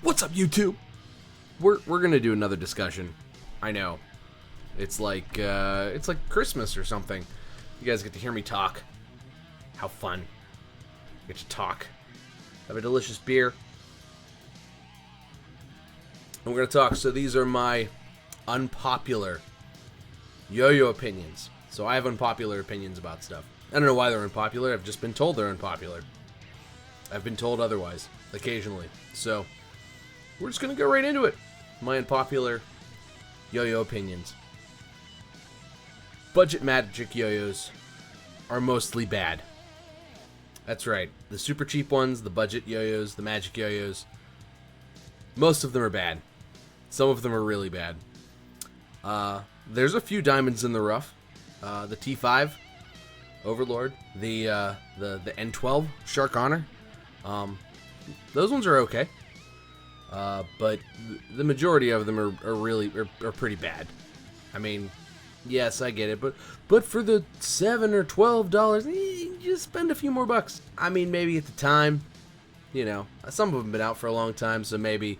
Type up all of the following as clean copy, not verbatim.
What's up, YouTube? We're gonna do another discussion. I know. It's like Christmas or something. You guys get to hear me talk. How fun. Get to talk. Have a delicious beer. And we're gonna talk. So these are my unpopular yo-yo opinions. So I have unpopular opinions about stuff. I don't know why they're unpopular. I've just been told they're unpopular. I've been told otherwise, occasionally. So we're just going to go right into it. My unpopular yo-yo opinions. Budget magic yo-yos are mostly bad. That's right. The super cheap ones, the budget yo-yos, the magic yo-yos, most of them are bad. Some of them are really bad. There's a few diamonds in the rough. The T5 Overlord, the N12 Shark Honor. Those ones are okay. But the majority of them are pretty bad. I mean, yes, I get it, but for the $7 or $12, you just spend a few more bucks. I mean, maybe at the time, you know, some of them have been out for a long time, so maybe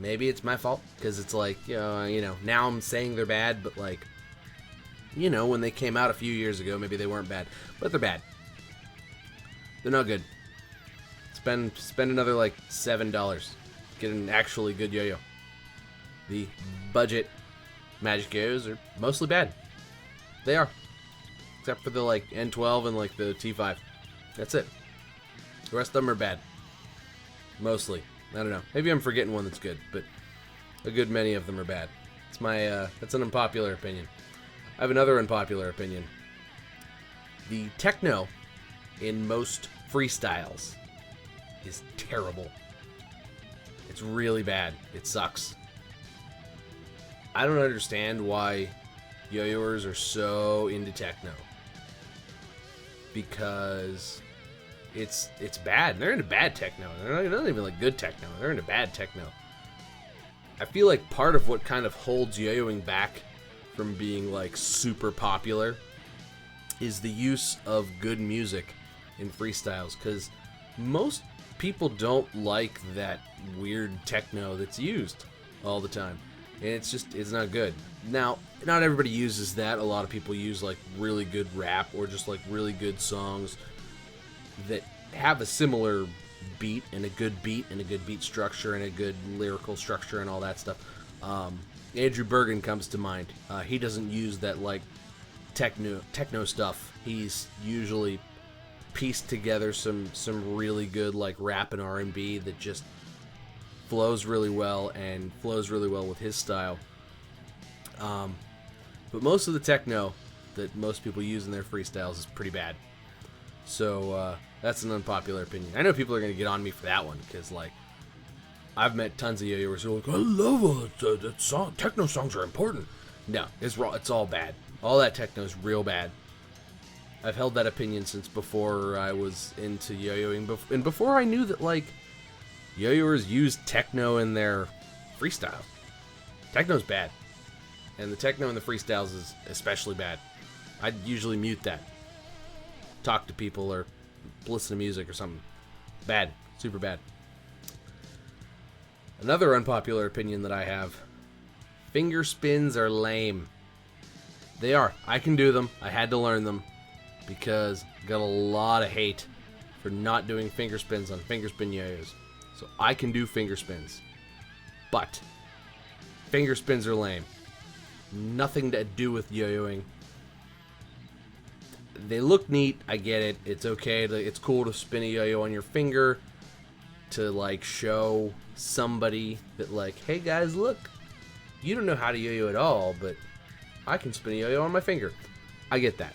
it's my fault because it's like, you know, now I'm saying they're bad, but like, you know, when they came out a few years ago, maybe they weren't bad, but they're bad. They're not good. Spend another like $7. Get an actually good yo-yo. The budget magic yo-yos are mostly bad. They are. Except for the like N12 and like the T5. That's it. The rest of them are bad. Mostly. I don't know. Maybe I'm forgetting one that's good, but a good many of them are bad. It's my that's an unpopular opinion. I have another unpopular opinion. The techno in most freestyles is terrible. It's really bad. It sucks. I don't understand why yo-yoers are so into techno. Because it's bad. They're into bad techno. They're not even like good techno. They're into bad techno. I feel like part of what kind of holds yo-yoing back from being like super popular is the use of good music in freestyles, because most people don't like that weird techno that's used all the time, and it's not good. Now, not everybody uses that. A lot of people use like really good rap or just like really good songs that have a similar beat and a good beat structure and a good lyrical structure and all that stuff. Andrew Bergen comes to mind. He doesn't use that like techno stuff. He's usually pieced together some really good like rap and R&B that just flows really well with his style. But most of the techno that most people use in their freestyles is pretty bad. So that's an unpopular opinion. I know people are going to get on me for that one because like I've met tons of yo-yoers who are like, I love that song. Techno songs are important. No, it's raw. It's all bad. All that techno is real bad. I've held that opinion since before I was into yo-yoing, and before I knew that like yo-yoers use techno in their freestyle. Techno's bad, and the techno in the freestyles is especially bad. I'd usually mute that, talk to people, or listen to music or something. Bad, super bad. Another unpopular opinion that I have: finger spins are lame. They are. I can do them. I had to learn them because I got a lot of hate for not doing finger spins on fingerspin yo-yos. So I can do finger spins, but finger spins are lame. Nothing to do with yo-yoing. They look neat. I get it. It's okay. It's cool to spin a yo-yo on your finger to like show somebody that like, hey guys, look, you don't know how to yo-yo at all, but I can spin a yo-yo on my finger. I get that.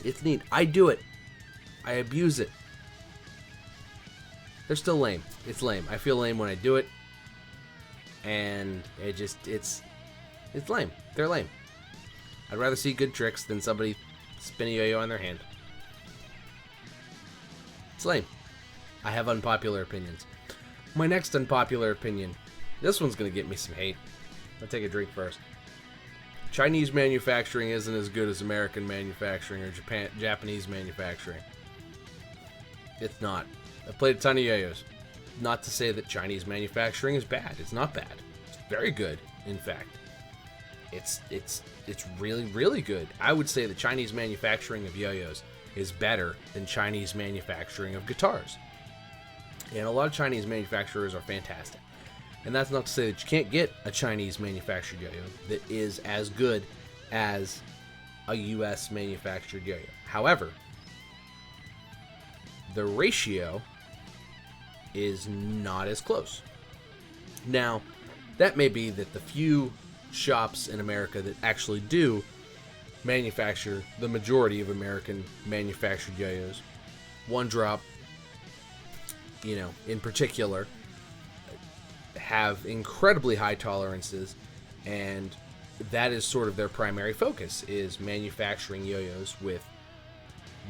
It's neat. I do it. I abuse it. They're still lame. It's lame. I feel lame when I do it, and it's lame. They're lame. I'd rather see good tricks than somebody spin a yo-yo on their hand. It's lame. I have unpopular opinions. My next unpopular opinion. This one's going to get me some hate. I'll take a drink first. Chinese manufacturing isn't as good as American manufacturing or Japanese manufacturing. It's not. I've played a ton of yo-yos. not to say that Chinese manufacturing is bad. It's not bad. It's very good, in fact. It's really, really good. I would say the Chinese manufacturing of yo-yos is better than Chinese manufacturing of guitars. And a lot of Chinese manufacturers are fantastic. And that's not to say that you can't get a Chinese manufactured yo-yo that is as good as a US manufactured yo-yo. However, the ratio is not as close. Now, that may be that the few shops in America that actually do manufacture the majority of American manufactured yo-yos, One Drop, in particular, have incredibly high tolerances, and that is sort of their primary focus, is manufacturing yo-yos with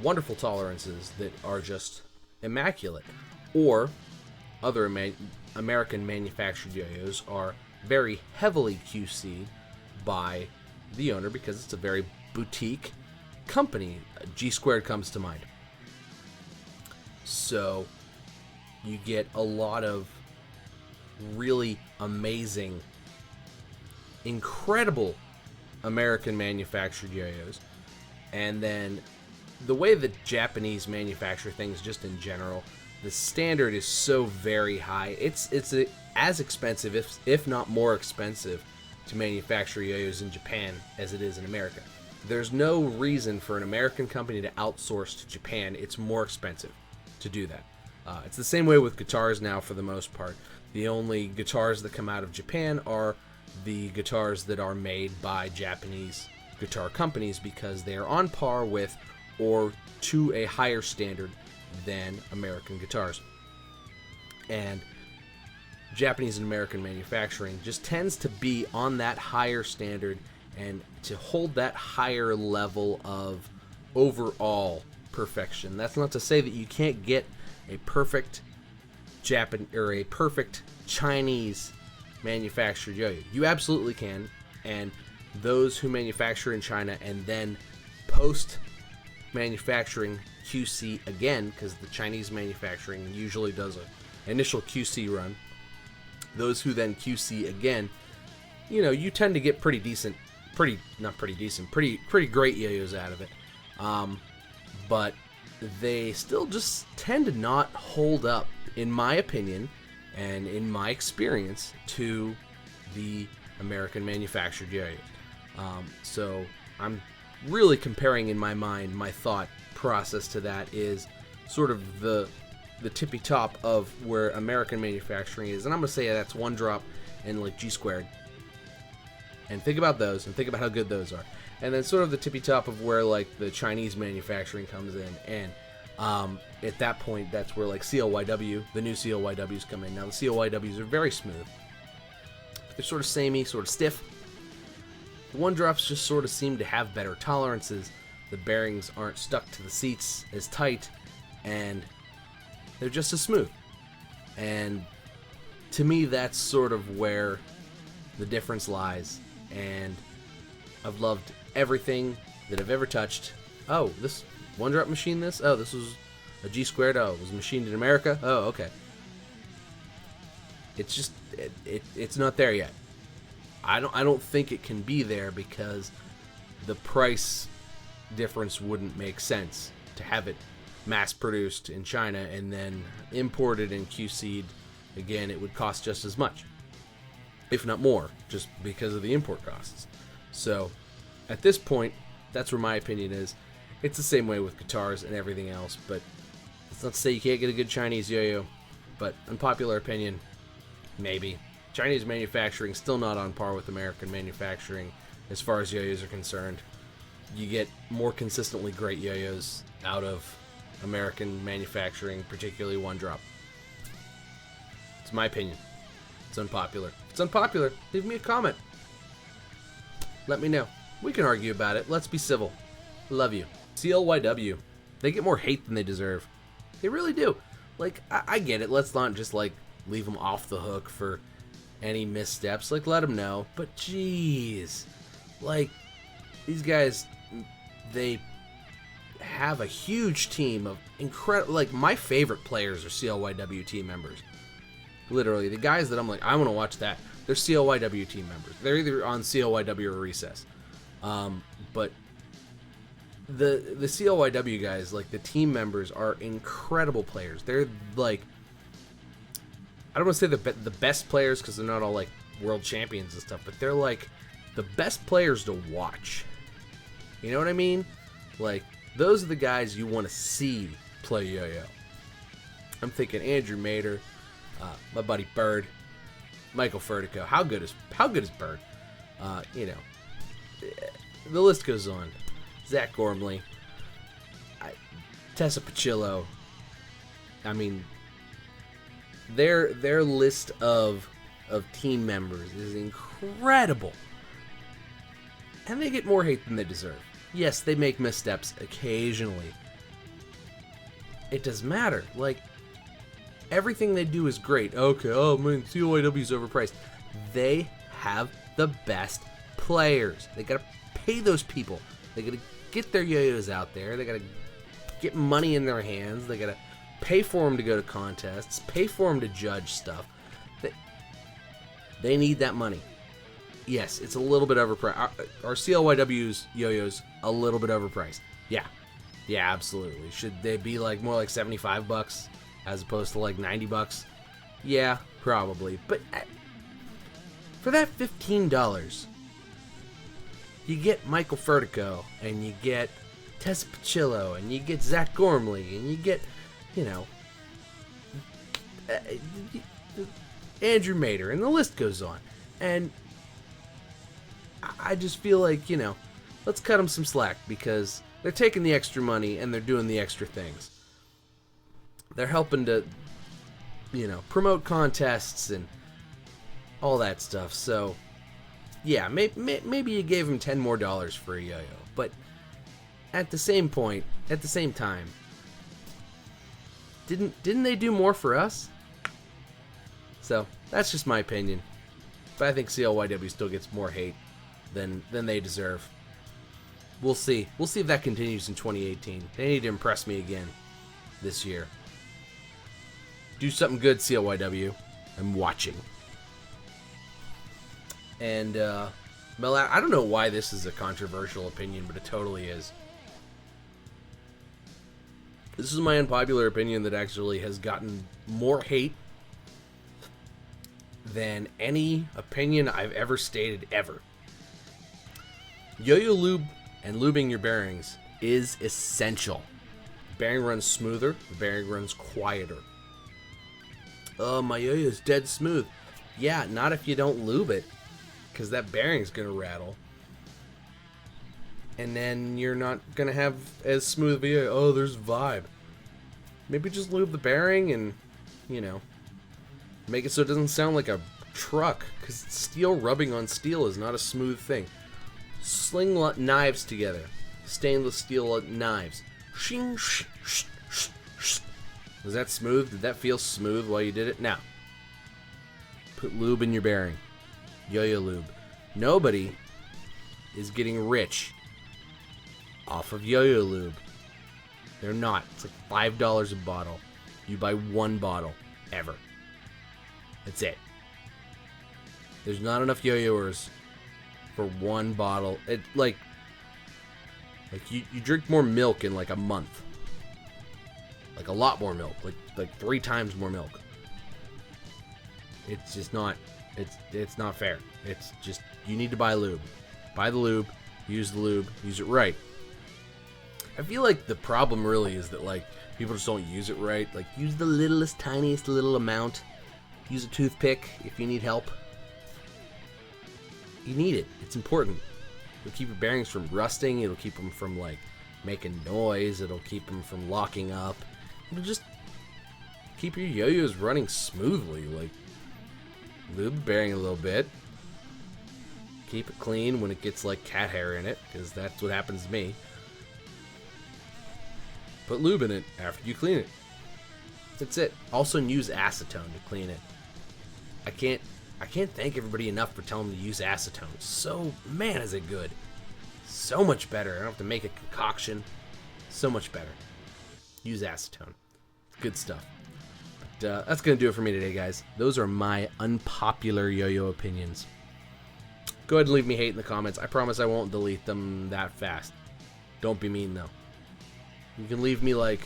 wonderful tolerances that are just immaculate. Or other American manufactured yo-yos are very heavily QC'd by the owner because it's a very boutique company. G Squared comes to mind. So you get a lot of really amazing, incredible American manufactured yo-yos, and then the way that Japanese manufacture things just in general, the standard is so very high. It's as expensive, if not more expensive, to manufacture yo-yos in Japan as it is in America. There's no reason for an American company to outsource to Japan. It's more expensive to do that. It's the same way with guitars now for the most part. The only guitars that come out of Japan are the guitars that are made by Japanese guitar companies because they are on par with or to a higher standard than American guitars. And Japanese and American manufacturing just tends to be on that higher standard and to hold that higher level of overall perfection. That's not to say that you can't get a perfect a perfect Chinese manufactured yo-yo. You absolutely can, and those who manufacture in China and then post manufacturing QC again, because the Chinese manufacturing usually does an initial QC run. Those who then QC again, you tend to get pretty great yo-yos out of it. But they still just tend to not hold up, in my opinion, and in my experience, to the American manufactured yo-yo. So I'm really comparing in my mind, my thought process to that is sort of the tippy top of where American manufacturing is, and I'm gonna say that's One Drop and like G Squared. And think about those, and think about how good those are. And then sort of the tippy top of where like the Chinese manufacturing comes in, and at that point, that's where like CLYW, the new CLYWs come in. Now the CLYWs are very smooth. They're sort of samey, sort of stiff. The One Drops just sort of seem to have better tolerances. The bearings aren't stuck to the seats as tight, and they're just as smooth. And to me, that's sort of where the difference lies. And I've loved everything that I've ever touched. Oh, this One Drop machine this? Oh, this was a G Squared. Oh, it was machined in America? Oh, okay. It's just, it's not there yet. I don't think it can be there because the price difference wouldn't make sense to have it mass produced in China and then imported and QC'd. Again, it would cost just as much, if not more, just because of the import costs. So at this point, that's where my opinion is. It's the same way with guitars and everything else, but it's not to say you can't get a good Chinese yo-yo, but unpopular opinion, maybe. Chinese manufacturing still not on par with American manufacturing as far as yo-yos are concerned. You get more consistently great yo-yos out of American manufacturing, particularly One Drop. It's my opinion. It's unpopular. If it's unpopular, leave me a comment. Let me know. We can argue about it. Let's be civil. Love you. CLYW. They get more hate than they deserve. They really do. Like, I get it. Let's not just, like, leave them off the hook for any missteps. Like, let them know. But, jeez. Like, these guys, they have a huge team of incredible... Like, my favorite players are CLYW team members. Literally, the guys that I'm like, I want to watch that, they're COYW team members. They're either on COYW or Recess. But the COYW guys, like the team members, are incredible players. They're like, I don't want to say the best players because they're not all like world champions and stuff, but they're like the best players to watch. You know what I mean? Like, those are the guys you want to see play yo-yo. I'm thinking Andrew Mader, my buddy Bird, Michael Furtico. How good is Bird? You know, the list goes on. Zach Gormley, Tessa Pacillo. I mean, their list of team members is incredible, and they get more hate than they deserve. Yes, they make missteps occasionally. It doesn't matter. Like, everything they do is great. Okay, oh man, COYW's overpriced. They have the best players. They gotta pay those people. They gotta get their yo-yos out there. They gotta get money in their hands. They gotta pay for them to go to contests. Pay for them to judge stuff. They need that money. Yes, it's a little bit overpriced. Our CLYW's yo-yos a little bit overpriced. Yeah, absolutely. Should they be like more like $75 as opposed to like $90? Yeah, probably. But for that $15, you get Michael Furtico, and you get Tessa Pacillo, and you get Zach Gormley, and you get, you know, Andrew Mader, and the list goes on. And I just feel like, you know, let's cut them some slack, because they're taking the extra money and they're doing the extra things. They're helping to, you know, promote contests and all that stuff. So, yeah, maybe you gave them $10 more for a yo-yo. But at the same time, didn't they do more for us? So, that's just my opinion. But I think CLYW still gets more hate than they deserve. We'll see. We'll see if that continues in 2018. They need to impress me again this year. Do something good, CLYW. I'm watching. And, Mel, I don't know why this is a controversial opinion, but it totally is. This is my unpopular opinion that actually has gotten more hate than any opinion I've ever stated ever. Yo-yo lube and lubing your bearings is essential. The bearing runs smoother, the bearing runs quieter. Oh, my yo-yo's dead smooth. Yeah, not if you don't lube it, because that bearing's going to rattle. And then you're not going to have as smooth of a yo-yo. Oh, there's vibe. Maybe just lube the bearing and, you know, make it so it doesn't sound like a truck, because steel rubbing on steel is not a smooth thing. Sling knives together. Stainless steel knives. Shing, sh, sh, sh, sh. Was that smooth? Did that feel smooth while you did it? Now, put lube in your bearing. Yo-yo lube. Nobody is getting rich off of yo-yo lube. They're not. It's like $5 a bottle. You buy one bottle ever. That's it. There's not enough yo-yoers for one bottle. It like you drink more milk in like a month. Like a lot more milk. Like 3 times more milk. It's just not it's not fair. It's just, you need to buy lube. Buy the lube, use it right. I feel like the problem really is that like people just don't use it right. Like, use the littlest, tiniest little amount. Use a toothpick if you need help. You need it. It's important. It'll keep your bearings from rusting. It'll keep them from like making noise. It'll keep them from locking up. It'll just keep your yo-yos running smoothly. Like, lube the bearing a little bit. Keep it clean when it gets like cat hair in it, because that's what happens to me. Put lube in it after you clean it. That's it. Also, use acetone to clean it. I can't thank everybody enough for telling me to use acetone. So, man, is it good. So much better. I don't have to make a concoction. So much better. Use acetone. Good stuff. that's going to do it for me today, guys. Those are my unpopular yo-yo opinions. Go ahead and leave me hate in the comments. I promise I won't delete them that fast. Don't be mean, though. You can leave me, like,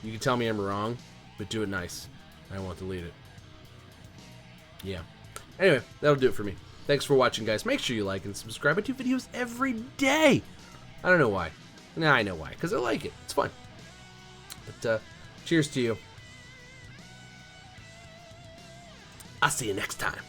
you can tell me I'm wrong, but do it nice. I won't delete it. Yeah. Anyway, that'll do it for me. Thanks for watching, guys. Make sure you like and subscribe. I do videos every day. I don't know why. Nah, I know why. Because I like it. It's fun. But, cheers to you. I'll see you next time.